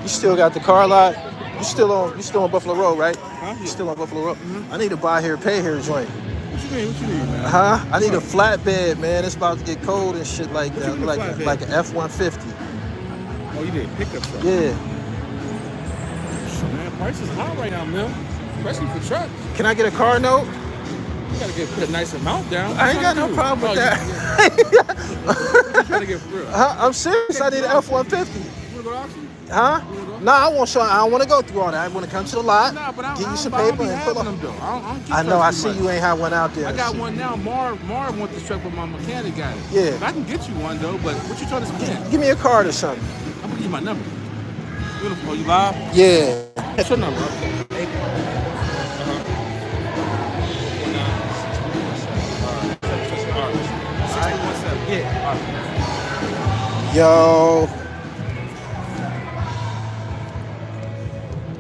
You still got the car lot? You still on Buffalo Road, right? Huh? You Yeah. still on Buffalo Road? I need to buy here, pay here joint. What you mean? What you need, man? Huh? I need a What? flatbed, man. It's about to get cold and shit like What you that. mean a flatbed? Like an F-150. Oh, you need a pickup truck. Yeah. Man, prices high right now, man. Especially for trucks. Can I get a car note? You gotta put a nice amount down. What you I ain't trying got to no do? problem with Oh, that. what you trying to get for real? I'm serious. Take I it to need the an auction. F-150. You wanna go to auction? Huh? You wanna go? Nah, I don't want to go through all that. I want to come to the lot, Nah, but give you some I don't paper, be and pull having up. them though. I don't get I know. trucks I too see much. you ain't have one out there I and got shit. one now. Mar want this truck, but my mechanic got it. Yeah. I can get you one though. But what you trying to spend? Give me a card or something. I'm gonna give you my number. Oh, you live? Yeah. What's your number? Eight. 617. Yeah. Yo.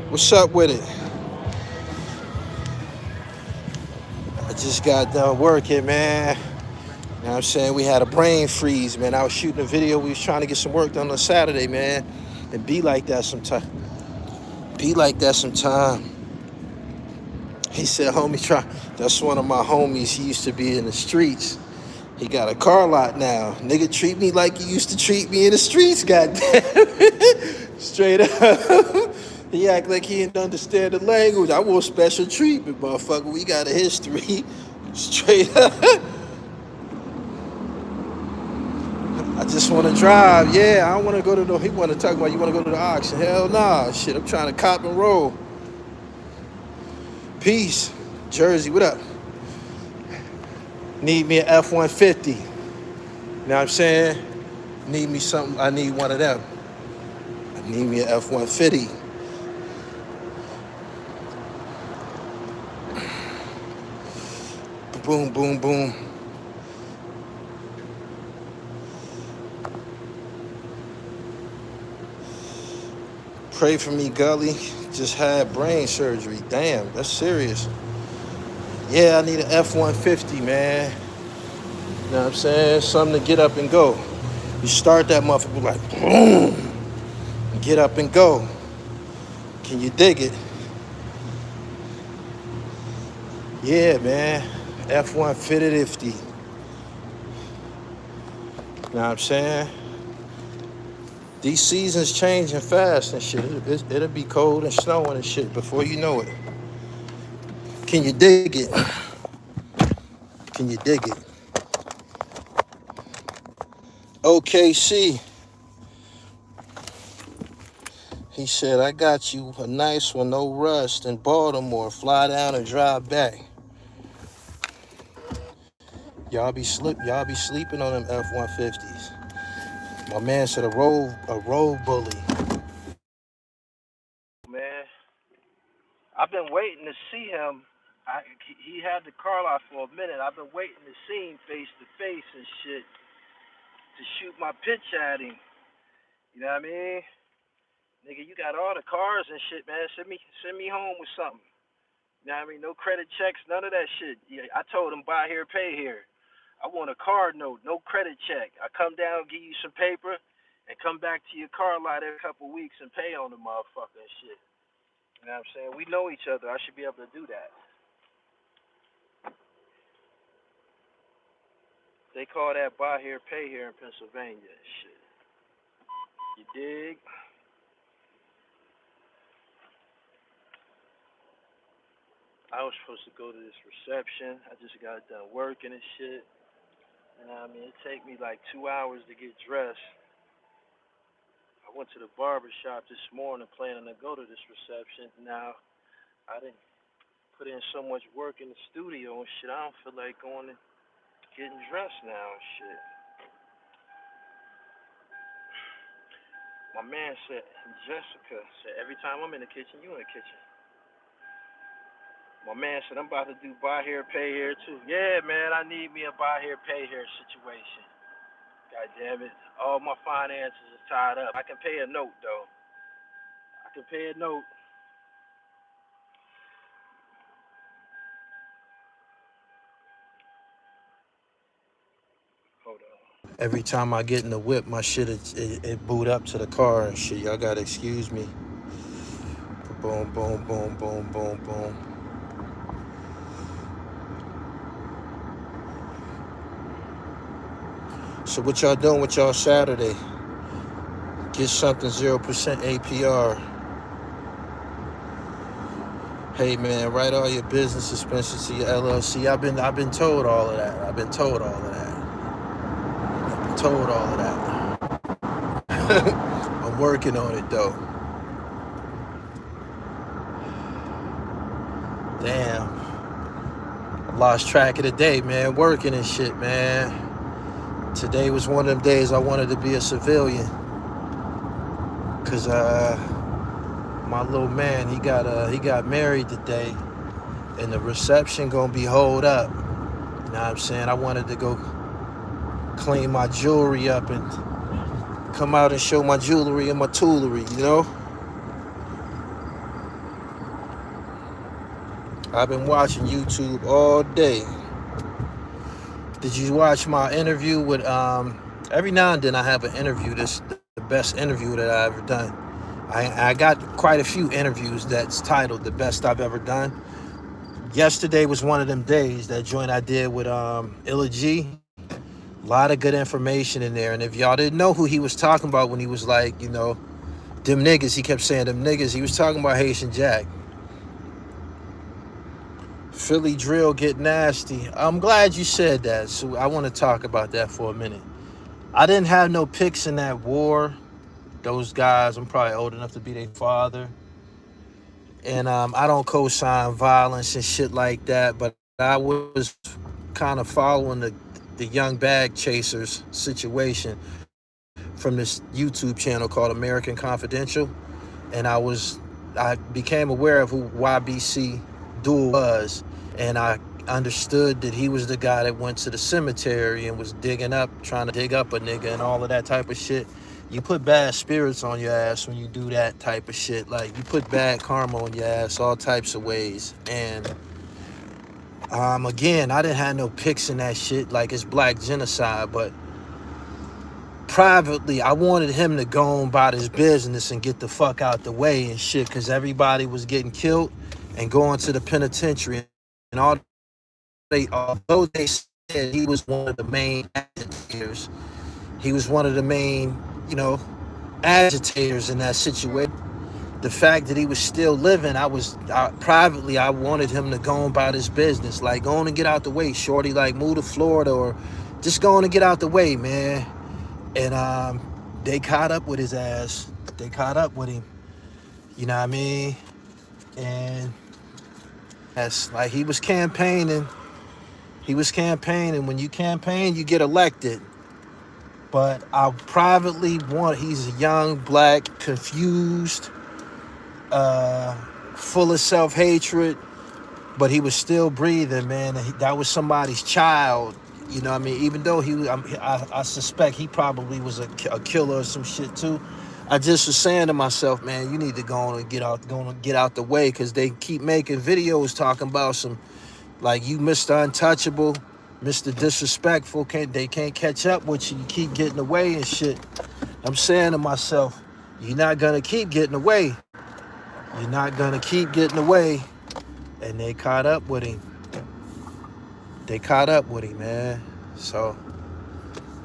What's up with it? I just got done working, man. You know what I'm saying? We had a brain freeze, man. I was shooting a video. We was trying to get some work done on Saturday, man. And be like that sometime. Be like that sometime. He said, homie, try. That's one of my homies. He used to be in the streets. He got a car lot now. Nigga treat me like he used to treat me in the streets, goddamn. Straight up. He act like he didn't understand the language. I want special treatment, motherfucker. We got a history. Straight up. I just want to drive. Yeah, I don't want to go to the... He want to talk about you want to go to the auction. Hell nah. Shit, I'm trying to cop and roll. Peace. Jersey, what up? Need me an F-150. You know what I'm saying? Need me something. I need one of them. I need me an F-150. Boom, boom, boom. Pray for me, Gully. Just had brain surgery. Damn, that's serious. Yeah, I need an F-150, man. You know what I'm saying? Something to get up and go. You start that motherfucker like, boom. Get up and go. Can you dig it? Yeah, man. F-150. You know what I'm saying? These seasons changing fast and shit. It'll be cold and snowing and shit before you know it. Can you dig it? Can you dig it? OKC. He said, I got you a nice one, no rust, in Baltimore. Fly down and drive back. Y'all be sleeping on them F-150s. My man said a road bully. Man, I've been waiting to see him. He had the car lot for a minute. I've been waiting to see him face to face and shit to shoot my pitch at him. You know what I mean? Nigga, you got all the cars and shit, man. Send me home with something. You know what I mean? No credit checks, none of that shit. Yeah, I told him buy here, pay here. I want a card note, no credit check. I come down, give you some paper, and come back to your car lot every couple of weeks and pay on the motherfucker and shit. You know what I'm saying? We know each other. I should be able to do that. They call that buy here, pay here in Pennsylvania and shit. You dig? I was supposed to go to this reception. I just got done working and shit. You know what I mean? It take me like 2 hours to get dressed. I went to the barber shop this morning planning to go to this reception. Now, I didn't put in so much work in the studio and shit. I don't feel like going and getting dressed now and shit. My man said, Jessica said, every time I'm in the kitchen, you in the kitchen. My man said, I'm about to do buy here, pay here too. Yeah, man, I need me a buy here, pay here situation. God damn it. All my finances are tied up. I can pay a note, though. I can pay a note. Hold on. Every time I get in the whip, my shit it boot up to the car and shit. Y'all gotta excuse me. Boom, boom, boom, boom, boom, boom. So what y'all doing with y'all Saturday? Get something 0% APR. Hey man, write all your business expenses to your LLC. I've been told all of that. I've been told all of that. I've been told all of that. I'm working on it though. Damn. I lost track of the day, man. Working and shit, man. Today was one of them days I wanted to be a civilian. Cause my little man, he got married today, and the reception gonna be holed up. You know what I'm saying? I wanted to go clean my jewelry up and come out and show my jewelry and my toolery, you know? I've been watching YouTube all day. Did you watch my interview with, every now and then I have an interview, the best interview that I ever done. I got quite a few interviews that's titled the best I've ever done. Yesterday was one of them days, that joint I did with Illa G. A lot of good information in there. And if y'all didn't know who he was talking about when he was like, you know, them niggas, he kept saying them niggas, he was talking about Haitian Jack. Philly drill get nasty. I'm glad you said that. So I want to talk about that for a minute. I didn't have no picks in that war. Those guys, I'm probably old enough to be their father. And I don't co-sign violence and shit like that, but I was kind of following the young bag chasers situation from this YouTube channel called American Confidential. And I became aware of who YBC Duel was, and I understood that he was the guy that went to the cemetery and was trying to dig up a nigga and all of that type of shit. You put bad spirits on your ass when you do that type of shit. Like, you put bad karma on your ass all types of ways. And again, I didn't have no picks in that shit. Like, it's black genocide, but privately, I wanted him to go on about his business and get the fuck out the way and shit, because everybody was getting killed and going to the penitentiary. And although they said he was one of the main agitators, he was one of the main, you know, agitators in that situation. The fact that he was still living, privately, I wanted him to go on about his business. Like, go on and get out the way, shorty. Like, move to Florida, or just go on and get out the way, man. And they caught up with his ass. They caught up with him. You know what I mean? And that's like, he was campaigning. When you campaign, you get elected. But I privately he's a young, black, confused, full of self-hatred, but he was still breathing, man. That was somebody's child. You know what I mean? Even though I suspect he probably was a killer or some shit too. I just was saying to myself, man, you need to go on and get out the way, because they keep making videos talking about some, like, you Mr. Untouchable, Mr. Disrespectful, they can't catch up with you. You keep getting away and shit. I'm saying to myself, you're not gonna keep getting away. You're not gonna keep getting away. And they caught up with him. They caught up with him, man. So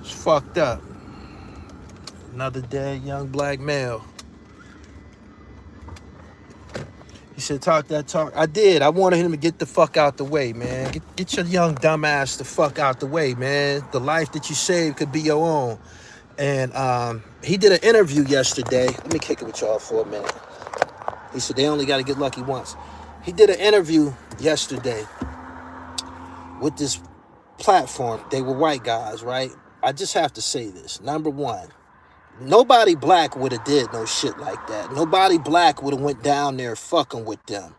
it's fucked up. Another dead young black male. He said, talk that talk. I did. I wanted him to get the fuck out the way, man. Get your young dumb ass the fuck out the way, man. The life that you saved could be your own. And he did an interview yesterday. Let me kick it with y'all for a minute. He said they only got to get lucky once. He did an interview yesterday with this platform. They were white guys, right? I just have to say this. Number one, nobody black would have did no shit like that. Nobody black would have went down there fucking with them.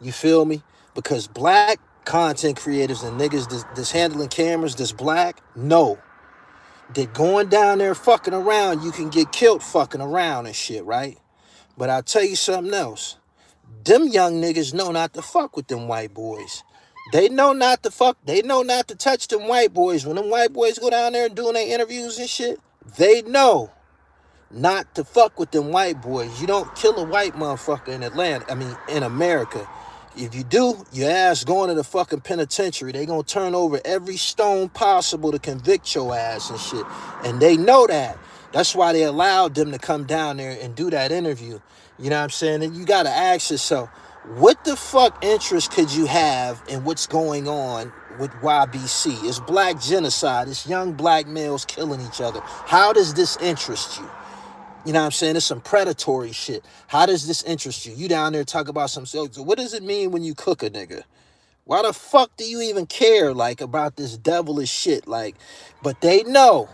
You feel me? Because black content creators and niggas that's handling cameras that's black, no. They're going down there fucking around. You can get killed fucking around and shit, right? But I'll tell you something else. Them young niggas know not to fuck with them white boys. They know not to fuck. They know not to touch them white boys. When them white boys go down there and doing their interviews and shit, they know not to fuck with them white boys. You don't kill a white motherfucker in Atlanta. I mean, in America. If you do, your ass going to the fucking penitentiary. They gonna turn over every stone possible to convict your ass and shit. And they know that. That's why they allowed them to come down there and do that interview. You know what I'm saying? And you gotta ask yourself, what the fuck interest could you have in what's going on with YBC? It's black genocide. It's young black males killing each other. How does this interest you? You know what I'm saying? It's some predatory shit. How does this interest you? You down there talk about some... So what does it mean when you cook a nigga? Why the fuck do you even care, like, about this devilish shit? Like, but they know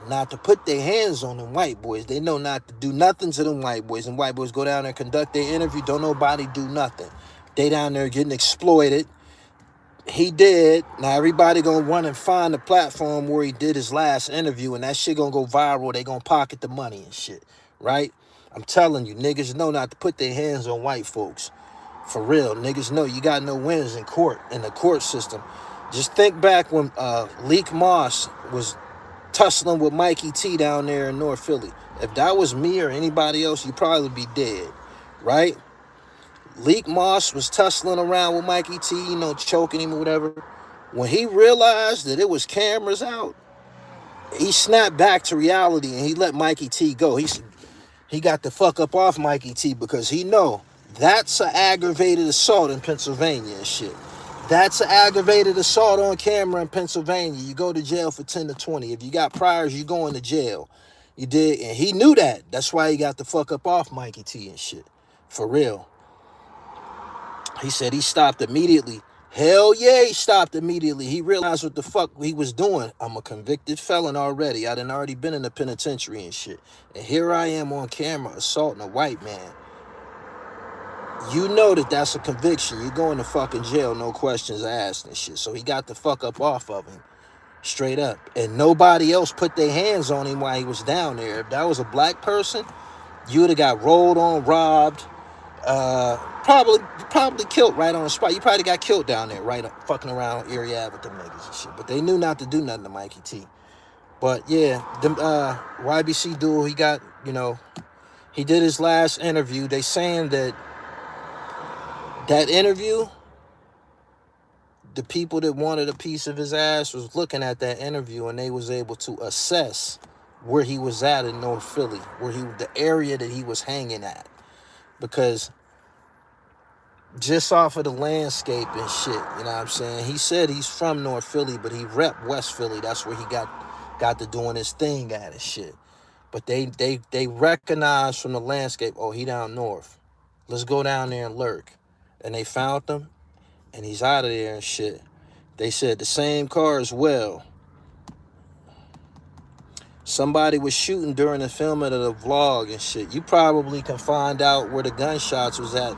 not to put their hands on them white boys. They know not to do nothing to them white boys. And white boys go down there and conduct their interview. Don't nobody do nothing. They down there getting exploited. He did. Now everybody gonna run and find the platform where he did his last interview, and that shit gonna go viral. They gonna pocket the money and shit, right? I'm telling you, niggas know not to put their hands on white folks. For real, niggas know you got no wins in court, in the court system. Just think back when Leak Moss was tussling with Mikey T down there in North Philly. If that was me or anybody else, you'd probably be dead, right? Leak Moss was tussling around with Mikey T, you know, choking him or whatever. When he realized that it was cameras out, he snapped back to reality and he let Mikey T go. He got the fuck up off Mikey T because he know that's an aggravated assault in Pennsylvania and shit. That's an aggravated assault on camera in Pennsylvania. You go to jail for 10 to 20. If you got priors, you going to jail. You did, and he knew that. That's why he got the fuck up off Mikey T and shit. For real. He said he stopped immediately. Hell yeah, he stopped immediately. He realized what the fuck he was doing. I'm a convicted felon already. I done already been in the penitentiary and shit. And here I am on camera assaulting a white man. You know that that's a conviction. You're going to fucking jail, no questions asked and shit. So he got the fuck up off of him. Straight up. And nobody else put their hands on him while he was down there. If that was a black person, you would have got rolled on, robbed, probably killed right on the spot. You probably got killed down there, right up, fucking around Erie Ave with them niggas and shit. But they knew not to do nothing to Mikey T. But yeah, the YBC duel, he got, you know, he did his last interview. They saying that interview, the people that wanted a piece of his ass was looking at that interview and they was able to assess where he was at in North Philly, the area that he was hanging at. Because just off of the landscape and shit, you know what I'm saying? He said he's from North Philly, but he rep West Philly. That's where he got to doing his thing at and shit. But they recognize from the landscape, oh, he down north. Let's go down there and lurk. And they found him, and he's out of there and shit. They said the same car as well. Somebody was shooting during the filming of the vlog and shit. You probably can find out where the gunshots was at.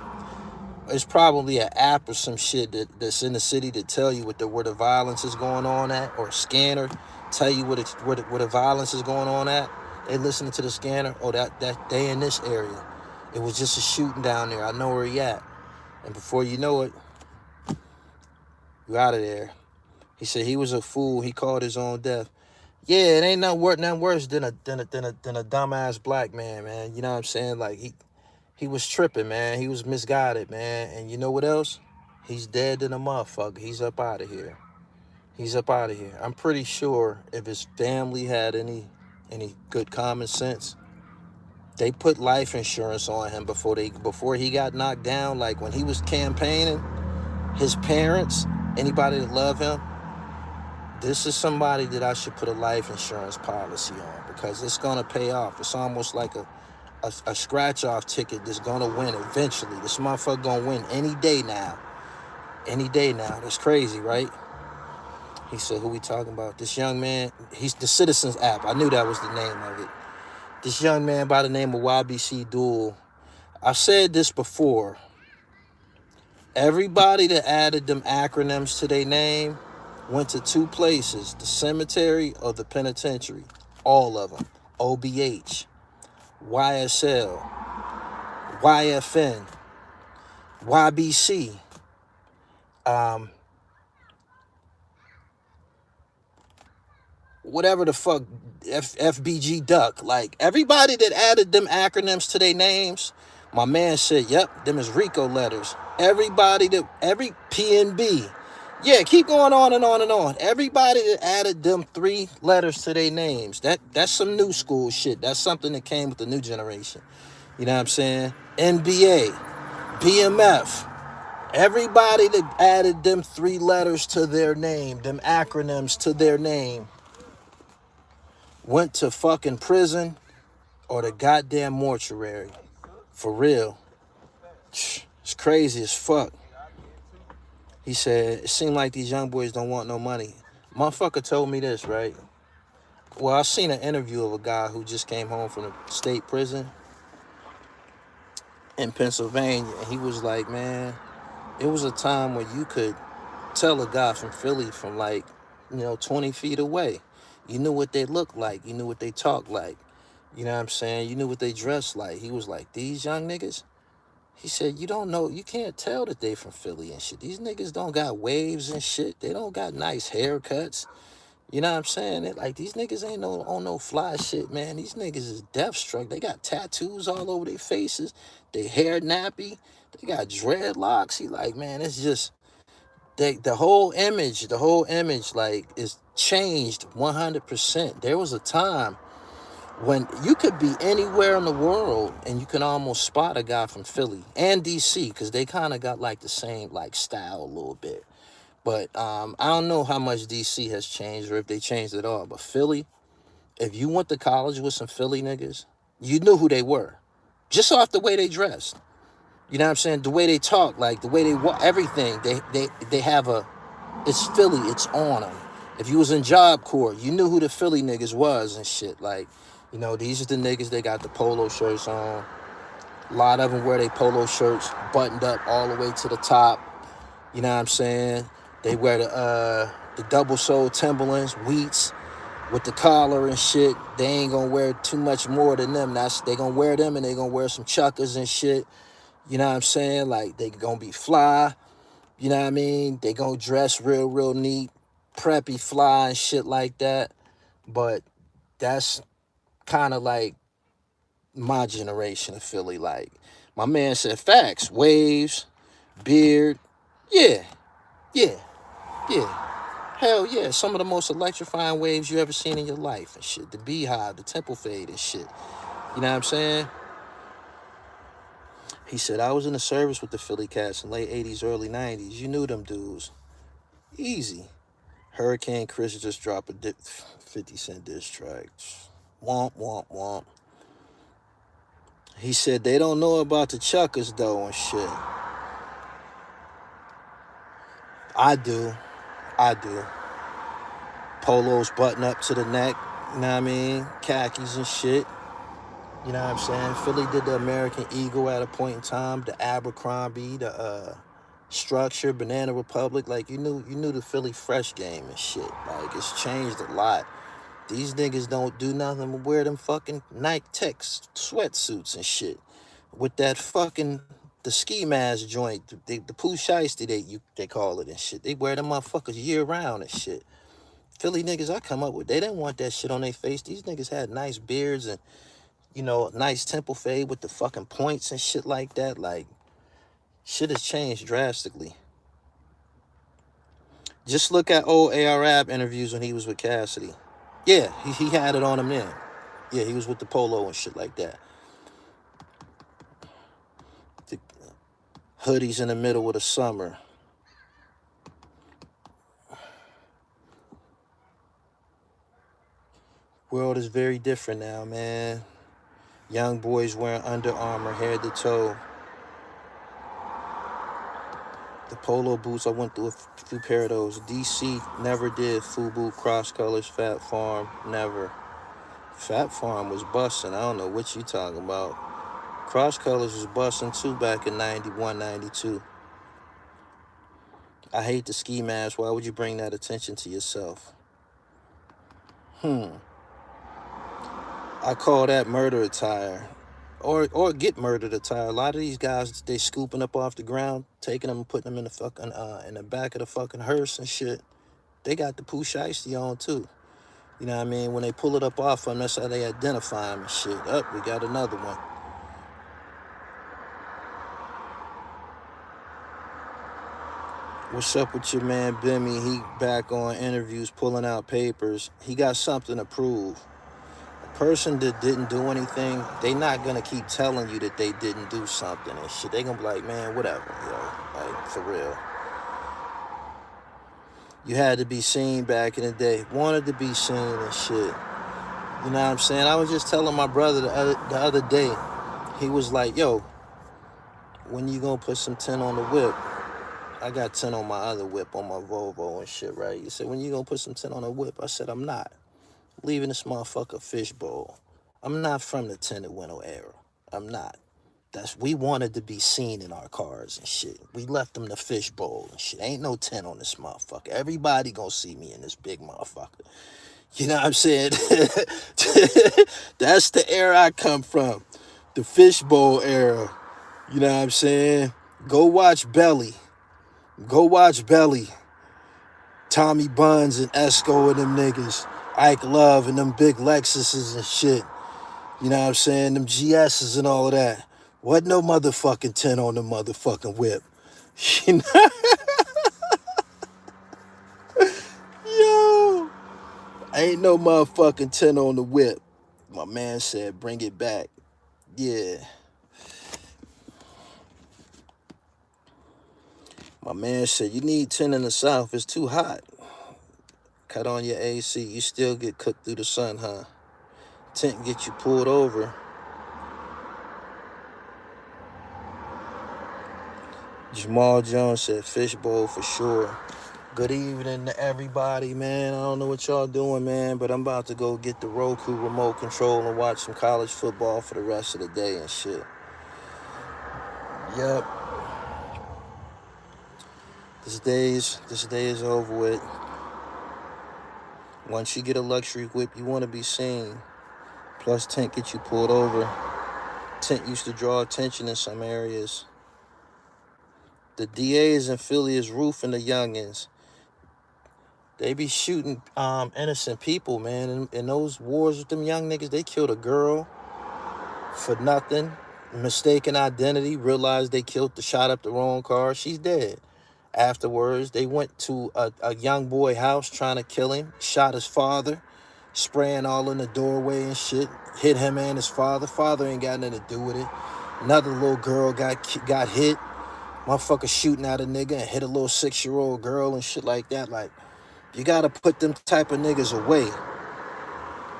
It's probably an app or some shit that's in the city to tell you where the violence is going on at, or a scanner tell you where the violence is going on at. They listening to the scanner. Oh, that they in this area. It was just a shooting down there. I know where he at. And before you know it, you out of there. He said he was a fool. He called his own death. Yeah, it ain't nothing worse than a dumbass black man. You know what I'm saying? Like he was tripping, man. He was misguided, man. And you know what else? He's dead than a motherfucker. He's up out of here. He's up out of here. I'm pretty sure if his family had any good common sense, they put life insurance on him before he got knocked down. Like when he was campaigning, his parents, anybody that love him, this is somebody that I should put a life insurance policy on, because it's gonna pay off. It's almost like a scratch-off ticket that's gonna win eventually. This motherfucker gonna win any day now. Any day now. That's crazy, right? He said, who we talking about? This young man, he's the Citizens app. I knew that was the name of it. This young man by the name of YBC Duel. I've said this before. Everybody that added them acronyms to their name went to two places, the cemetery or the penitentiary. All of them. OBH, YSL, YFN, YBC. Whatever the fuck, FBG Duck. Like, everybody that added them acronyms to their names, my man said, yep, them is RICO letters. Everybody that, every PNB. Yeah, keep going on and on and on. Everybody that added them 3 letters to their names, that's some new school shit. That's something that came with the new generation. You know what I'm saying? NBA, BMF. Everybody that added them 3 letters to their name, them acronyms to their name, went to fucking prison or the goddamn mortuary. For real. It's crazy as fuck. He said, it seemed like these young boys don't want no money. Motherfucker told me this, right? Well, I seen an interview of a guy who just came home from the state prison in Pennsylvania. And he was like, man, it was a time when you could tell a guy from Philly from, like, 20 feet away. You knew what they looked like. You knew what they talked like. You know what I'm saying? You knew what they dressed like. He was like, these young niggas? He said, you don't know, you can't tell that they from Philly and shit. These niggas don't got waves and shit. They don't got nice haircuts. You know what I'm saying? Like, these niggas ain't on no fly shit, man. These niggas is death struck. They got tattoos all over their faces. Their hair nappy. They got dreadlocks. He like, man, it's just, the whole image, like, is changed 100%. There was a time when you could be anywhere in the world and you can almost spot a guy from Philly and DC, because they kind of got like the same like style a little bit. But I don't know how much DC has changed or if they changed at all. But Philly, if you went to college with some Philly niggas, you knew who they were just off the way they dressed. You know what I'm saying? The way they talk, like the way they walk, everything. They have a, it's Philly, it's on them. If you was in Job Corps, you knew who the Philly niggas was and shit. Like, these are the niggas, they got the polo shirts on. A lot of them wear their polo shirts buttoned up all the way to the top. You know what I'm saying? They wear the double-soled Timberlands, Wheats, with the collar and shit. They ain't gonna wear too much more than them. They gonna wear them and they gonna wear some chuckers and shit. You know what I'm saying? Like, they gonna be fly. You know what I mean? They gonna dress real neat, preppy, fly and shit like that. But that's kind of like my generation of Philly. Like, my man said, facts, waves, beard, yeah. Hell yeah, some of the most electrifying waves you ever seen in your life and shit. The beehive, the temple fade and shit. You know what I'm saying? He said, I was in the service with the Philly cats in late 80s, early 90s. You knew them dudes. Easy. Hurricane Chris just dropped a 50 Cent diss track. Womp, womp, womp. He said they don't know about the chuckers, though, and shit. I do. Polos button up to the neck, you know what I mean? Khakis and shit. You know what I'm saying? Philly did the American Eagle at a point in time, the Abercrombie, the Structure, Banana Republic. Like, you knew the Philly fresh game and shit. Like, it's changed a lot. These niggas don't do nothing but wear them fucking Nike Tech sweatsuits and shit. With that fucking, the ski mask joint, the poo shiesty they call it and shit. They wear them motherfuckers year round and shit. Philly niggas I come up with, they didn't want that shit on their face. These niggas had nice beards and, nice temple fade with the fucking points and shit like that. Like, shit has changed drastically. Just look at old A.R.A.B. interviews when he was with Cassidy. Yeah, he had it on him then. Yeah, he was with the polo and shit like that. The hoodies in the middle of the summer. World is very different now, man. Young boys wearing Under Armour head to toe. The polo boots, I went through a few pair of those. DC never did FUBU, Cross Colors, Fat Farm, never. Fat Farm was busting. I don't know what you talking about. Cross Colors was busting too back in 91, 92. I hate the ski mask. Why would you bring that attention to yourself? I call that murder attire. or get murdered attire. A lot of these guys, they scooping up off the ground, taking them and putting them in the fucking in the back of the fucking hearse and shit. They got the poo shiesty on too. You know what I mean? When they pull it up off them, that's how they identify them and shit. Up, we got another one. What's up with your man Bimmy? He back on interviews, pulling out papers. He got something to prove. A person that didn't do anything, they not gonna keep telling you that they didn't do something and shit. They gonna be like, man, whatever, yo. Like, for real. You had to be seen back in the day. Wanted to be seen and shit. You know what I'm saying? I was just telling my brother the other day. He was like, yo, when you gonna put some tint on the whip? I got tint on my other whip, on my Volvo and shit, right? He said, when you gonna put some tint on the whip? I said, I'm not. Leaving this motherfucker fishbowl. I'm not from the tinted window era. I'm not. We wanted to be seen in our cars and shit. We left them the fishbowl and shit. Ain't no tint on this motherfucker. Everybody gonna see me in this big motherfucker. You know what I'm saying? That's the era I come from. The fishbowl era. You know what I'm saying? Go watch Belly. Go watch Belly. Tommy Buns and Esco and them niggas. Ike Love and them big Lexuses and shit. You know what I'm saying? Them GS's and all of that. Wasn't no motherfucking tint on the motherfucking whip. You know? Yo. Ain't no motherfucking tint on the whip. My man said, bring it back. Yeah. My man said, you need tint in the South. It's too hot. Cut on your AC. You still get cooked through the sun, huh? Tint get you pulled over. Jamal Jones said, fishbowl for sure. Good evening to everybody, man. I don't know what y'all doing, man, but I'm about to go get the Roku remote control and watch some college football for the rest of the day and shit. Yep. This day is over with. Once you get a luxury whip, you want to be seen. Plus, tint get you pulled over. Tint used to draw attention in some areas. The DAs in Philly is roofing the youngins. They be shooting innocent people, man. In those wars with them young niggas, they killed a girl for nothing. Mistaken identity, realized they shot up the wrong car. She's dead. Afterwards, they went to a young boy house trying to kill him, shot his father, spraying all in the doorway and shit, hit him and his father. Father ain't got nothing to do with it. Another little girl got hit. Motherfucker shooting at a nigga and hit a little 6-year-old girl and shit like that. Like, you gotta put them type of niggas away.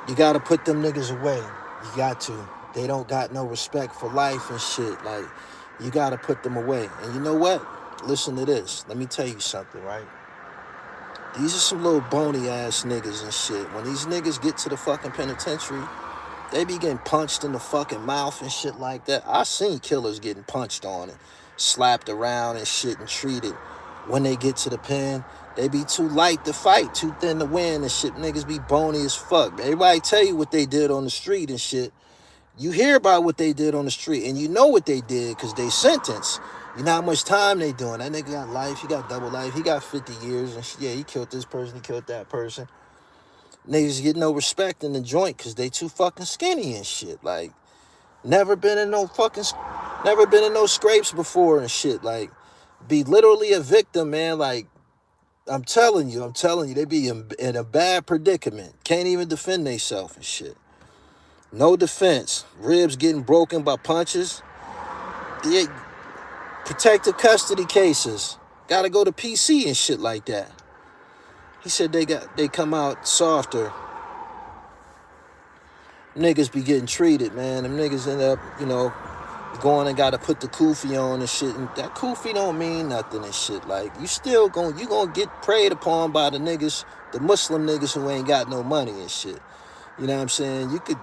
You gotta put them niggas away. You got to. They don't got no respect for life and shit. Like, you gotta put them away. And you know what? Listen to this. Let me tell you something, right? These are some little bony ass niggas and shit. When these niggas get to the fucking penitentiary, they be getting punched in the fucking mouth and shit like that. I seen killers getting punched on and slapped around and shit and treated. When they get to the pen, they be too light to fight, too thin to win and shit. Niggas be bony as fuck. Everybody tell you what they did on the street and shit. You hear about what they did on the street, and you know what they did because they sentenced. You know how much time they doing. That nigga got life. He got double life. He got 50 years. And shit. Yeah, he killed this person. He killed that person. Niggas get no respect in the joint because they too fucking skinny and shit. Like, never been in no scrapes before and shit. Like, be literally a victim, man. Like, I'm telling you, they be in a bad predicament. Can't even defend themselves and shit. No defense. Ribs getting broken by punches. Protective custody cases. Gotta go to PC and shit like that. He said they come out softer. Niggas be getting treated, man. Them niggas end up, going and gotta put the kufi on and shit. And that kufi don't mean nothing and shit. Like, you gonna get preyed upon by the niggas, the Muslim niggas who ain't got no money and shit. You know what I'm saying? You could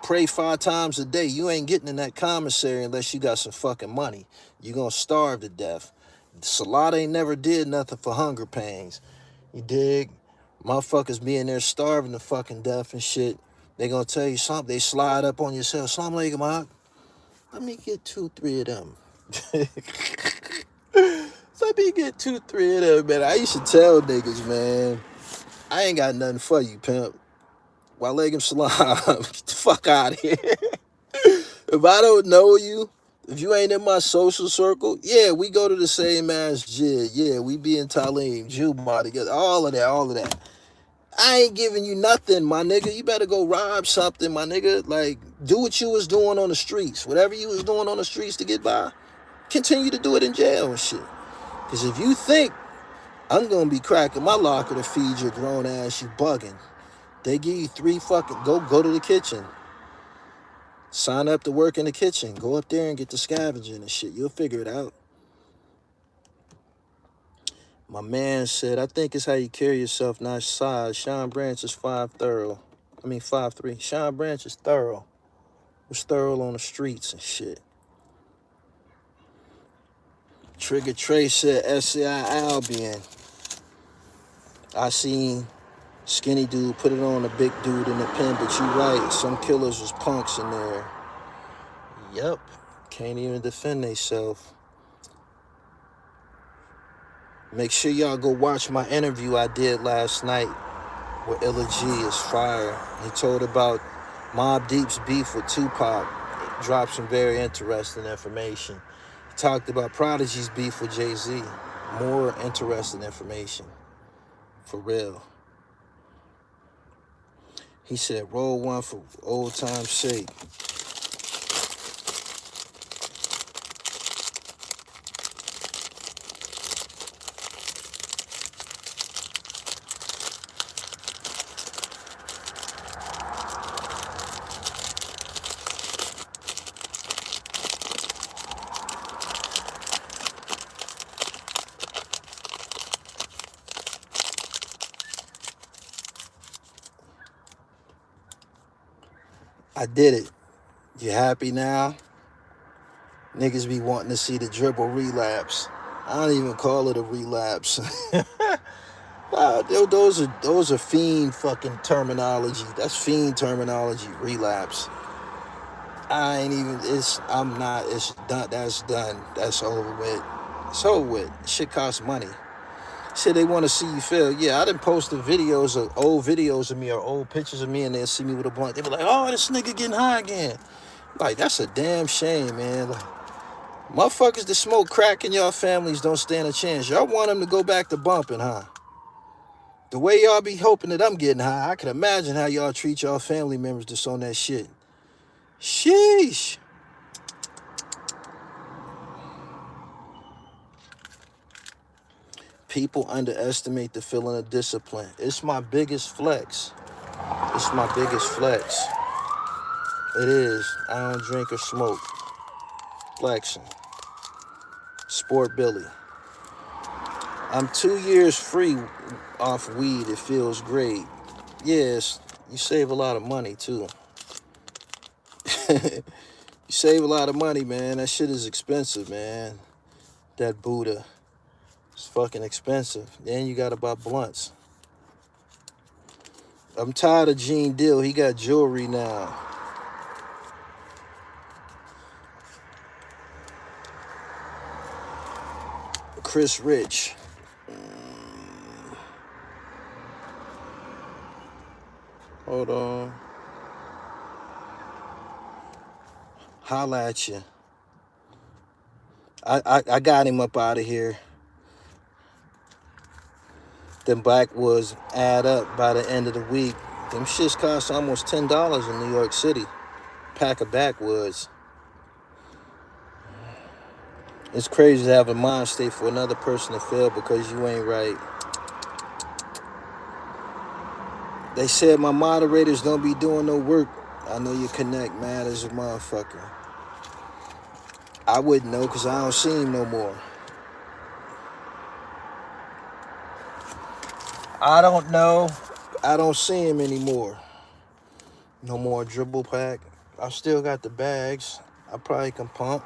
pray 5 times a day. You ain't getting in that commissary unless you got some fucking money. You gonna starve to death. Salat ain't never did nothing for hunger pains. You dig? Motherfuckers being there starving to fucking death and shit. They gonna tell you something. They slide up on yourself. Assalamu alaikum, Mark. Let me get 2, 3 of them. Let me get 2, 3 of them, man. I used to tell niggas, man, I ain't got nothing for you, pimp. Walaikum salam. Get the fuck out of here. If I don't know you, if you ain't in my social circle, yeah, we go to the same masjid. Yeah, we be in Talim, Jumah together. All of that. I ain't giving you nothing, my nigga. You better go rob something, my nigga. Like, do what you was doing on the streets. Whatever you was doing on the streets to get by, continue to do it in jail and shit. Because if you think I'm going to be cracking my locker to feed your grown ass, you bugging. They give you 3 fucking, go to the kitchen. Sign up to work in the kitchen. Go up there and get the scavenging and shit. You'll figure it out. My man said, I think it's how you carry yourself, not size. Sean Branch is 5'3". Sean Branch is thorough. Was thorough on the streets and shit. Trigger Trey said, SCI Albion. I seen skinny dude put it on a big dude in the pen, but you right. Some killers was punks in there. Yep. Can't even defend theyself. Make sure y'all go watch my interview I did last night with Illa G. Is fire. He told about Mobb Deep's beef with Tupac. It dropped some very interesting information. He talked about Prodigy's beef with Jay-Z. More interesting information. For real. He said, roll one for old time's sake. I did it. You happy now? Niggas be wanting to see the dribble relapse. I don't even call it a relapse. Those are fiend fucking terminology. That's fiend terminology. Relapse. It's done. That's done. That's over with. It's over with. Shit costs money. Shit, they want to see you fail. Yeah, I done posted old videos of me or old pictures of me, and they'll see me with a blunt. They be like, oh, this nigga getting high again. Like, that's a damn shame, man. Like, motherfuckers that smoke crack in y'all families don't stand a chance. Y'all want them to go back to bumping, huh? The way y'all be hoping that I'm getting high, I can imagine how y'all treat y'all family members that's on that shit. Sheesh. People underestimate the feeling of discipline. It's my biggest flex. It's my biggest flex. It is. I don't drink or smoke. Flexing. Sport Billy. I'm 2 years free off weed. It feels great. Yes, you save a lot of money too. You save a lot of money, man. That shit is expensive, man. That Buddha. It's fucking expensive. Then you gotta buy blunts. I'm tired of Gene Dill. He got jewelry now. Chris Rich. Hold on. Holla at you. I got him up out of here. Them backwoods add up by the end of the week. Them shits cost almost $10 in New York City. Pack of backwoods. It's crazy to have a mind state for another person to fail because you ain't right. They said my moderators don't be doing no work. I know you connect, man, as a motherfucker. I wouldn't know because I don't see him no more. I don't know. I don't see him anymore. No more dribble pack. I still got the bags. I probably can pump.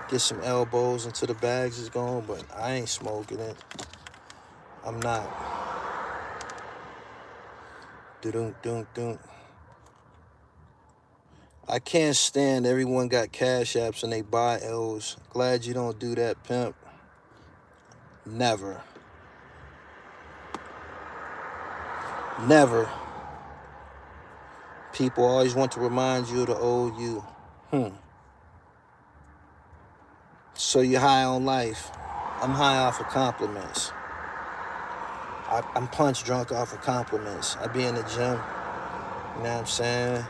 Get some elbows into the bags is gone, but I ain't smoking it. I'm not. Do-dunk. I can't stand everyone got cash apps and they buy L's. Glad you don't do that, pimp. Never. Never. People always want to remind you of the old you. So you're high on life. I'm high off of compliments. I'm punch drunk off of compliments. I be in the gym. You know what I'm saying?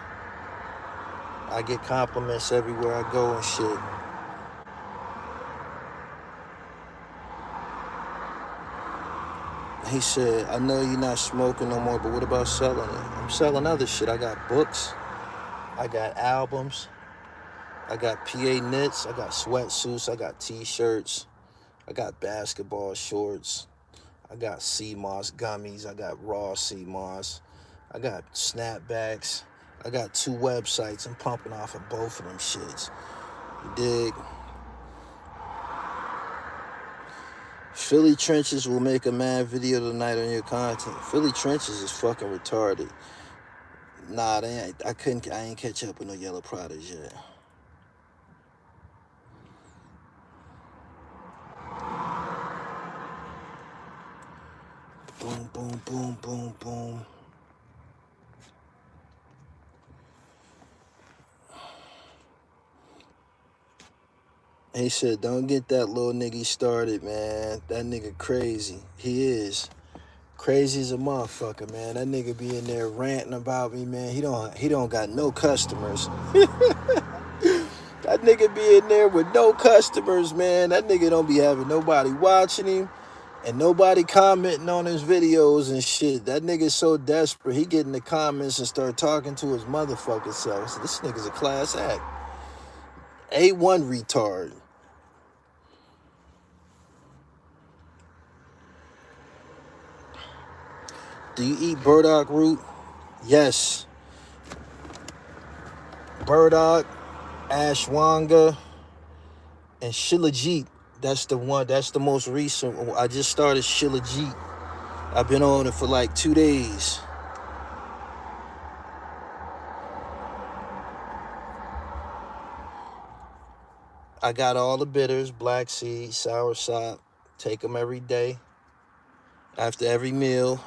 I get compliments everywhere I go and shit. He said, I know you're not smoking no more, but what about selling it? I'm selling other shit. I got books. I got albums. I got PA knits. I got sweatsuits. I got t-shirts. I got basketball shorts. I got sea moss gummies. I got raw sea moss. I got snapbacks. I got 2 websites. I'm pumping off of both of them shits. You dig? Philly Trenches will make a mad video tonight on your content. Philly Trenches is fucking retarded. Nah, I ain't catch up with no Yellow Prodders yet. Boom, boom, boom, boom, boom. He said, don't get that little nigga started, man. That nigga crazy. He is. Crazy as a motherfucker, man. That nigga be in there ranting about me, man. He don't got no customers. That nigga be in there with no customers, man. That nigga don't be having nobody watching him and nobody commenting on his videos and shit. That nigga's so desperate. He get in the comments and start talking to his motherfucking self. So this nigga's a class act. A1 retard. Do you eat burdock root? Yes. Burdock, ashwanga, and shilajit. That's the one. That's the most recent. I just started shilajit. I've been on it for like 2 days. I got all the bitters, black seed, soursop. Take them every day. After every meal.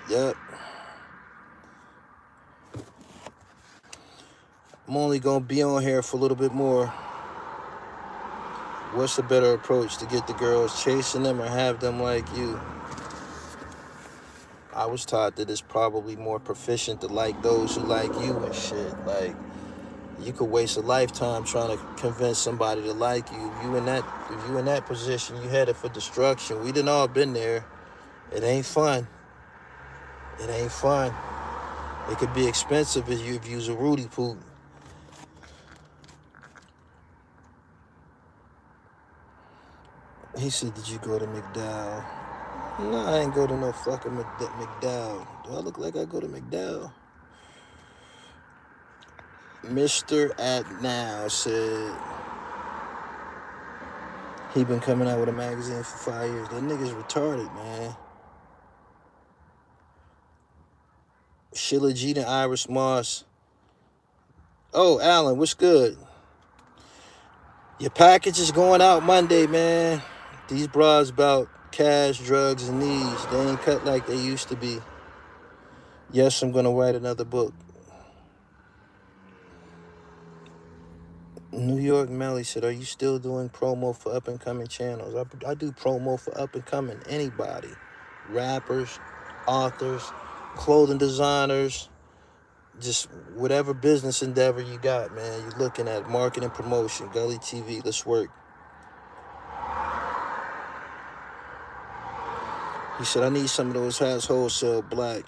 Yep. I'm only going to be on here for a little bit more. What's the better approach to get the girls, chasing them or have them like you? I was taught that it's probably more proficient to like those who like you and shit. Like, you could waste a lifetime trying to convince somebody to like you. If you in that position, you headed for destruction. We done all been there. It ain't fun. It ain't fun. It could be expensive if you use a Rudy poop. He said, did you go to McDowell? No, I ain't go to no fucking McDowell. Do I look like I go to McDowell? Mr. At Now said he been coming out with a magazine for 5 years. That nigga's retarded, man. Shilajit and Iris Moss. Oh, Alan, what's good? Your package is going out Monday, man. These bras about cash, drugs, and needs. They ain't cut like they used to be. Yes, I'm going to write another book. New York Melly said, are you still doing promo for up-and-coming channels? I do promo for up-and-coming anybody. Rappers, authors, clothing designers, just whatever business endeavor you got, man. You're looking at marketing, promotion, Gully TV, let's work. He said, I need some of those hats wholesale black.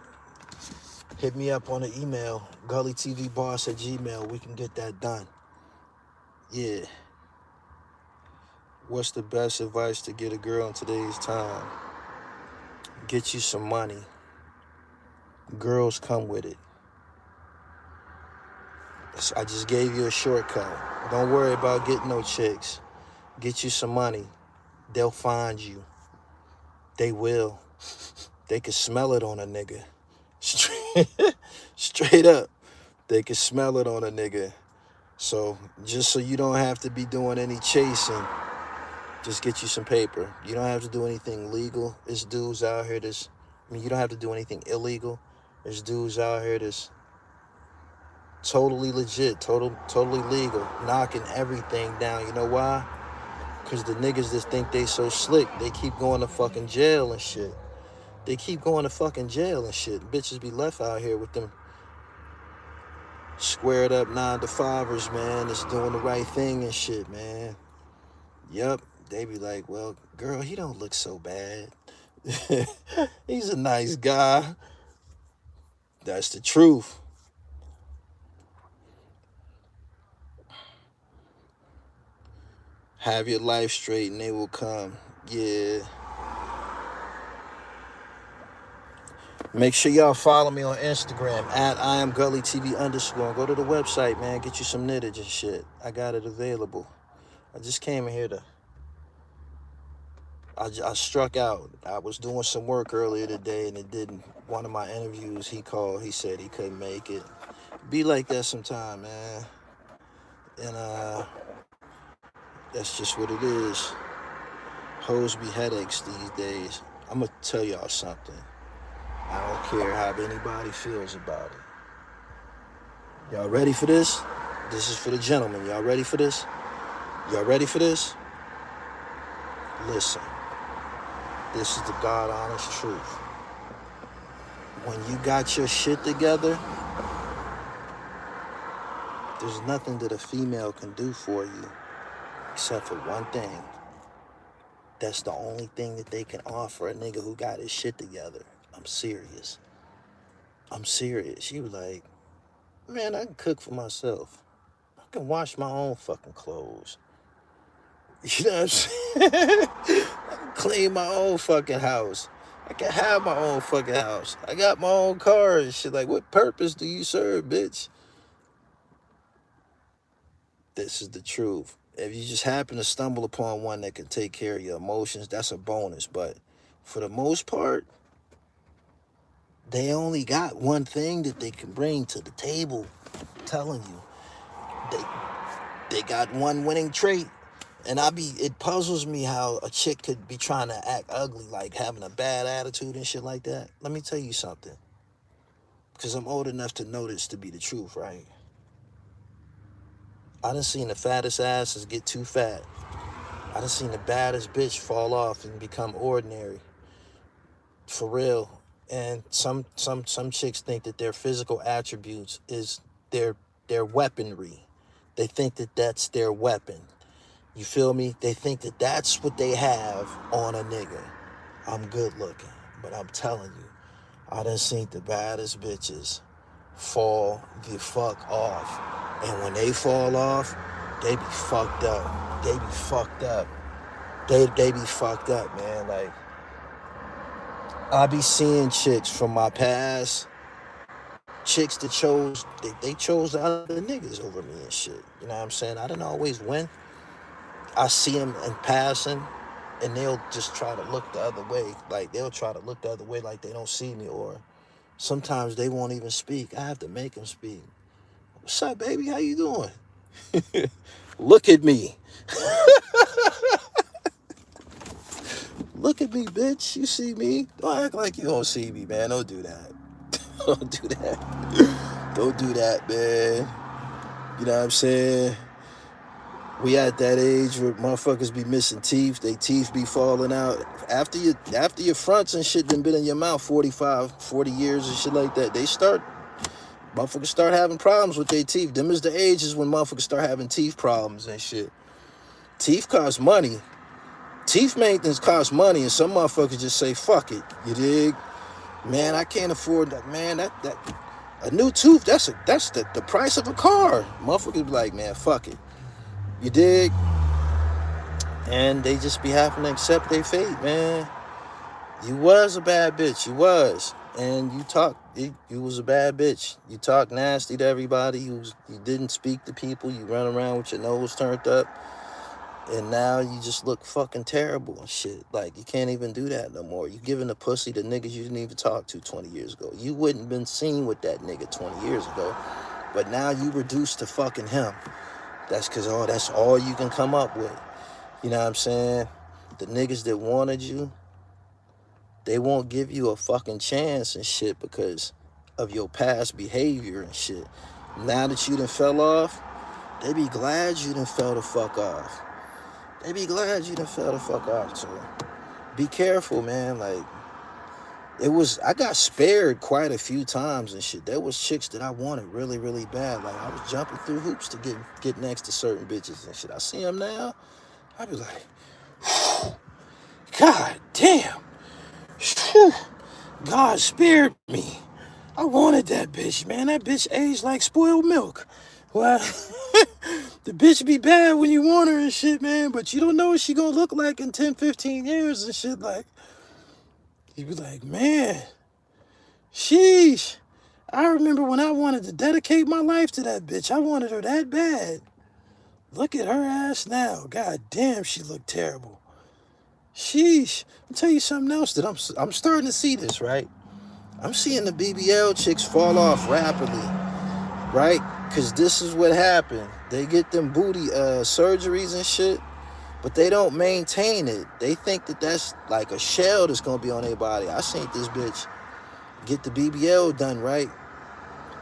Hit me up on the email, gullytvboss@gmail. We can get that done. Yeah. What's the best advice to get a girl in today's time? Get you some money. Girls come with it. I just gave you a shortcut. Don't worry about getting no chicks. Get you some money. They'll find you. They will. They can smell it on a nigga. Straight up. They can smell it on a nigga. So just so you don't have to be doing any chasing, just get you some paper. You don't have to do anything legal. There's dudes out here that's, I mean, you don't have to do anything illegal. There's dudes out here that's totally legit, totally legal, knocking everything down. You know why? Because the niggas that think they so slick, they keep going to fucking jail and shit. They keep going to fucking jail and shit. Bitches be left out here with them squared up 9-to-5ers, man, that's doing the right thing and shit, man. Yup. They be like, well, girl, he don't look so bad. He's a nice guy. That's the truth. Have your life straight and they will come. Yeah. Make sure y'all follow me on Instagram at IamGullyTV_. Go to the website, man. Get you some knittage and shit. I got it available. I just came in here to... I struck out. I was doing some work earlier today and it didn't. One of my interviews, he called. He said he couldn't make it. Be like that sometime, man. And that's just what it is. Hoes be headaches these days. I'm going to tell y'all something. I don't care how anybody feels about it. Y'all ready for this? This is for the gentlemen. Y'all ready for this? Y'all ready for this? Listen. This is the God honest truth. When you got your shit together, there's nothing that a female can do for you except for one thing. That's the only thing that they can offer a nigga who got his shit together. I'm serious. I'm serious. You like, man, I can cook for myself. I can wash my own fucking clothes. You know what I'm saying? I can clean my own fucking house. I can have my own fucking house. I got my own car and shit. Like, what purpose do you serve, bitch? This is the truth. If you just happen to stumble upon one that can take care of your emotions, that's a bonus. But for the most part, they only got one thing that they can bring to the table. I'm telling you. They got one winning trait. And it puzzles me how a chick could be trying to act ugly, like having a bad attitude and shit like that. Let me tell you something. Because I'm old enough to know this to be the truth, right? I done seen the fattest asses get too fat. I done seen the baddest bitch fall off and become ordinary. For real. And some chicks think that their physical attributes is their weaponry. They think that that's their weapon. You feel me? They think that that's what they have on a nigga. I'm good looking, but I'm telling you, I done seen the baddest bitches fall the fuck off. And when they fall off, they be fucked up. They be fucked up. They be fucked up, man. Like, I be seeing chicks from my past, chicks that they chose the other niggas over me and shit. You know what I'm saying? I didn't always win. I see them in passing, and they'll just try to look the other way. Like, they'll try to look the other way like they don't see me, or sometimes they won't even speak. I have to make them speak. What's up, baby? How you doing? Look at me. Look at me, bitch. You see me? Don't act like you don't see me, man. Don't do that. Don't do that. Don't do that, man. You know what I'm saying? We at that age where motherfuckers be missing teeth. They teeth be falling out. After your fronts and shit done been in your mouth 45, 40 years and shit like that, motherfuckers start having problems with their teeth. Them is the ages when motherfuckers start having teeth problems and shit. Teeth cost money. Teeth maintenance costs money, and some motherfuckers just say, fuck it. You dig? Man, I can't afford that. Man, a new tooth, that's the price of a car. Motherfuckers be like, man, fuck it. You dig? And they just be having to accept their fate, man. You was a bad bitch. You was. And you was a bad bitch. You talk nasty to everybody. You didn't speak to people. You run around with your nose turned up. And now you just look fucking terrible and shit. Like, you can't even do that no more. You giving the pussy to niggas you didn't even talk to 20 years ago. You wouldn't been seen with that nigga 20 years ago. But now you reduced to fucking him. That's because that's all you can come up with. You know what I'm saying? The niggas that wanted you, they won't give you a fucking chance and shit because of your past behavior and shit. Now that you done fell off, they be glad you done fell the fuck off. They be glad you done fell the fuck off. So be careful, man. Like, I got spared quite a few times and shit. There was chicks that I wanted really, really bad. Like, I was jumping through hoops to get next to certain bitches and shit. I see them now, I be like, God damn. Whew. God spared me. I wanted that bitch, man. That bitch aged like spoiled milk. Well, the bitch be bad when you want her and shit, man, but you don't know what she gonna look like in 10, 15 years and shit. Like, you be like, man, sheesh. I remember when I wanted to dedicate my life to that bitch. I wanted her that bad. Look at her ass now. God damn, she looked terrible. Sheesh. I'll tell you something else that I'm starting to see this, right? I'm seeing the BBL chicks fall off rapidly, right? Because this is what happened. They get them booty surgeries and shit, but they don't maintain it. They think that that's like a shell that's going to be on their body. I seen this bitch get the BBL done, right?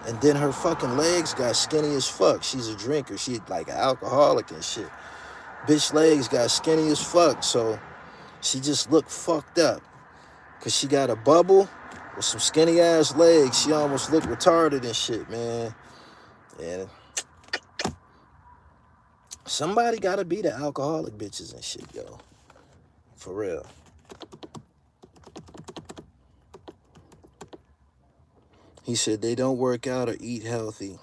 And then her fucking legs got skinny as fuck. She's a drinker. She like an alcoholic and shit. Bitch legs got skinny as fuck, so she just looked fucked up. Because she got a bubble with some skinny ass legs. She almost looked retarded and shit, man. And somebody gotta be the alcoholic bitches and shit, yo. For real. He said they don't work out or eat healthy.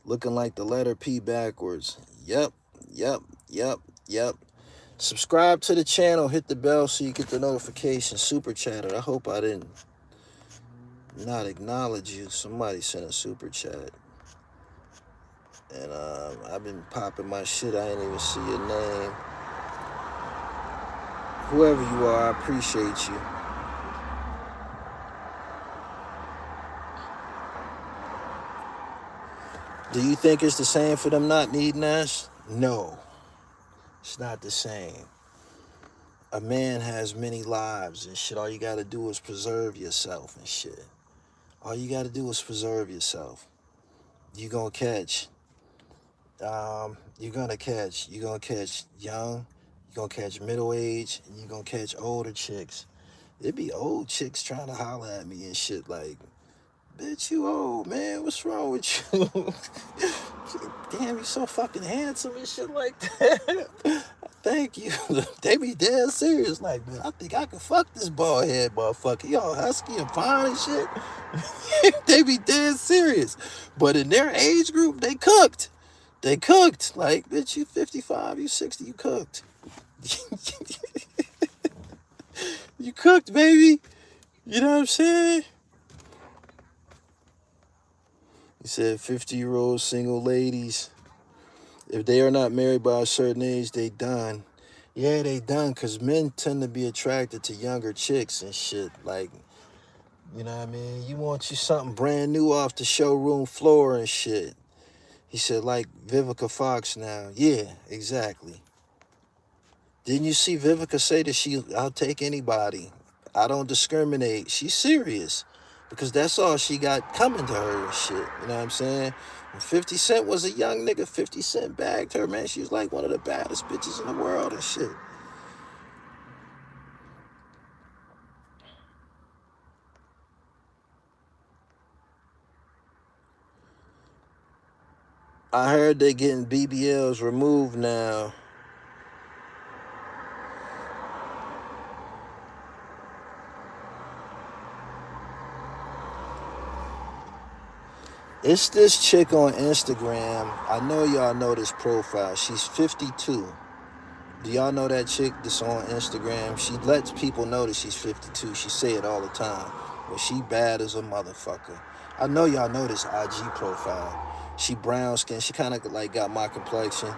Looking like the letter P backwards. Yep. Subscribe to the channel. Hit the bell so you get the notification. Super chatter. I hope I didn't not acknowledge you. Somebody sent a super chat. And I've been popping my shit. I ain't even see your name. Whoever you are, I appreciate you. Do you think it's the same for them not needing us? No. It's not the same. A man has many lives and shit. All you gotta do is preserve yourself and shit. All you gotta do is preserve yourself. You're gonna catch young, you're gonna catch young, you're gonna catch middle age, and you're gonna catch older chicks. It be old chicks trying to holler at me and shit like, bitch, you old, man, what's wrong with you? Damn, you so fucking handsome and shit like that. Thank you. They be dead serious like, man, I think I can fuck this bald head motherfucker. He all husky and fine and shit. They be dead serious. But in their age group, they cooked. They cooked. Like, bitch, you 55, you 60, you cooked. You cooked, baby. You know what I'm saying? He said 50-year-old single ladies, if they are not married by a certain age, they done. Yeah, they done, because men tend to be attracted to younger chicks and shit. Like, you know what I mean? You want you something brand new off the showroom floor and shit. He said, like Vivica Fox now. Yeah, exactly. Didn't you see Vivica say that I'll take anybody. I don't discriminate. She's serious. Because that's all she got coming to her and shit. You know what I'm saying? When 50 Cent was a young nigga, 50 Cent bagged her, man. She was like one of the baddest bitches in the world and shit. I heard they getting BBLs removed now. It's this chick on Instagram. I know y'all know this profile. She's 52. Do y'all know that chick that's on Instagram? She lets people know that she's 52. She say it all the time. But she bad as a motherfucker. I know y'all know this IG profile. She brown skin. She kind of like got my complexion.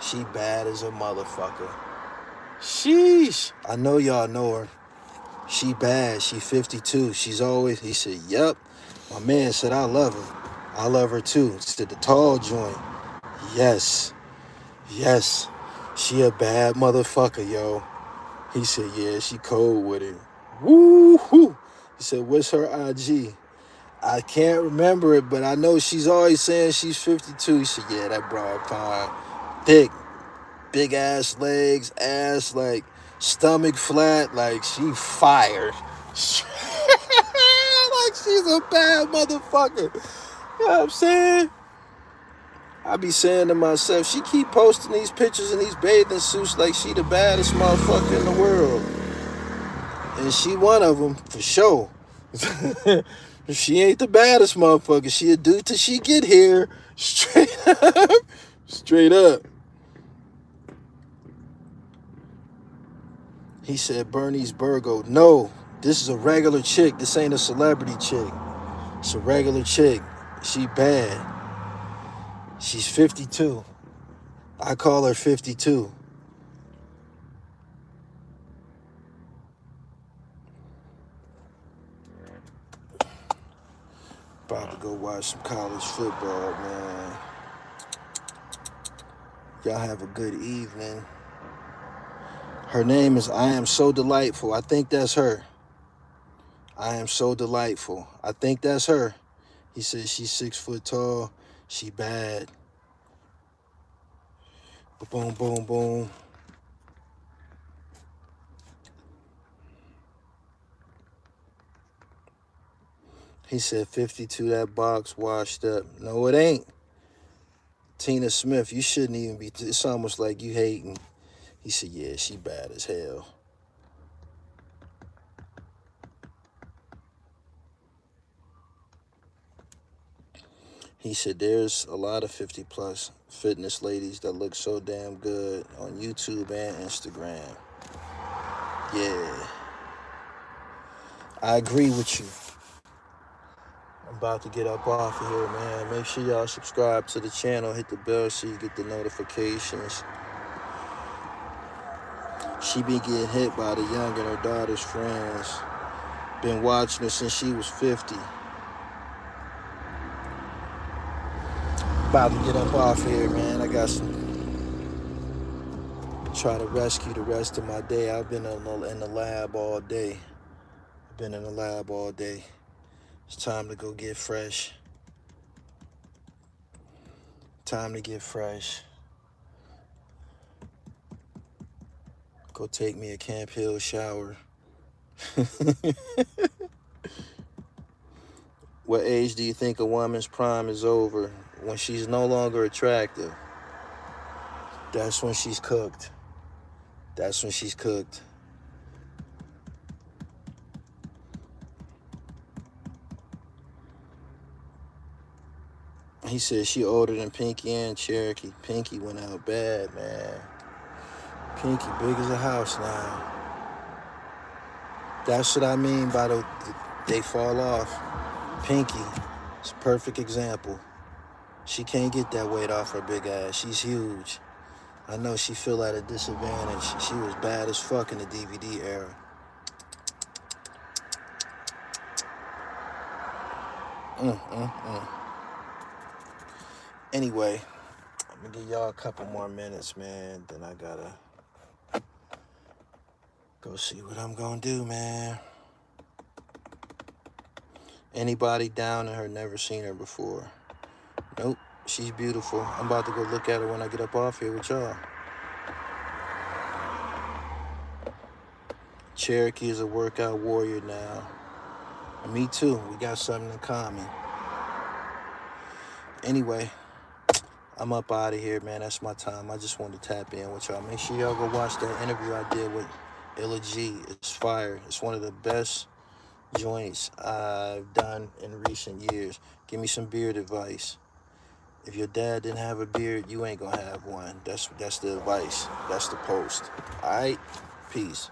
She bad as a motherfucker. Sheesh. I know y'all know her. She bad. She 52. She's always, he said, yep. My man said, I love her. I love her too. Said the tall joint. Yes. Yes. She a bad motherfucker, yo. He said, yeah, she cold with it. Woo-hoo. He said, what's her IG? I can't remember it, but I know she's always saying she's 52. He said, yeah, that broad fine. Thick. Big ass legs, ass like stomach flat, like she fired. Like she's a bad motherfucker. You know what I'm saying? I be saying to myself, she keep posting these pictures in these bathing suits like she the baddest motherfucker in the world. And she one of them, for sure. She ain't the baddest motherfucker. She'll do till she get here. Straight up. Straight up. He said, Bernice Burgo. No, this is a regular chick. This ain't a celebrity chick. It's a regular chick. She bad. She's 52. I call her 52. About to go watch some college football, man. Y'all have a good evening. Her name is I Am So Delightful. I think that's her. I Am So Delightful. I think that's her. He said she's 6 foot tall. She bad. Boom, boom, boom. He said 52, that box washed up. No, it ain't. Tina Smith, you shouldn't even be. It's almost like you hating. He said, yeah, she bad as hell. He said, there's a lot of 50 plus fitness ladies that look so damn good on YouTube and Instagram. Yeah. I agree with you. I'm about to get up off of here, man. Make sure y'all subscribe to the channel. Hit the bell so you get the notifications. She be getting hit by the young and her daughter's friends. Been watching her since she was 50. About to get up off here, man. I got some. Try to rescue the rest of my day. I've been in the lab all day. It's time to go get fresh. Time to get fresh. Go take me a Camp Hill shower. What age do you think a woman's prime is over? When she's no longer attractive. That's when she's cooked. That's when she's cooked. He said she older than Pinky and Cherokee. Pinky went out bad, man. Pinky big as a house now. That's what I mean by they fall off. Pinky, it's a perfect example. She can't get that weight off her big ass. She's huge. I know she feel at a disadvantage. She was bad as fuck in the DVD era. Anyway, I'm gonna give y'all a couple more minutes, man. Then I gotta go see what I'm gonna do, man. Anybody down in her, never seen her before? Nope, she's beautiful. I'm about to go look at her when I get up off here with y'all. Cherokee is a workout warrior now. Me too, we got something in common. Anyway, I'm up out of here, man. That's my time. I just wanted to tap in with y'all. Make sure y'all go watch that interview I did with Illa G. It's fire. It's one of the best joints I've done in recent years. Give me some beard advice. If your dad didn't have a beard, you ain't gonna have one. That's the advice. That's the post. All right? Peace.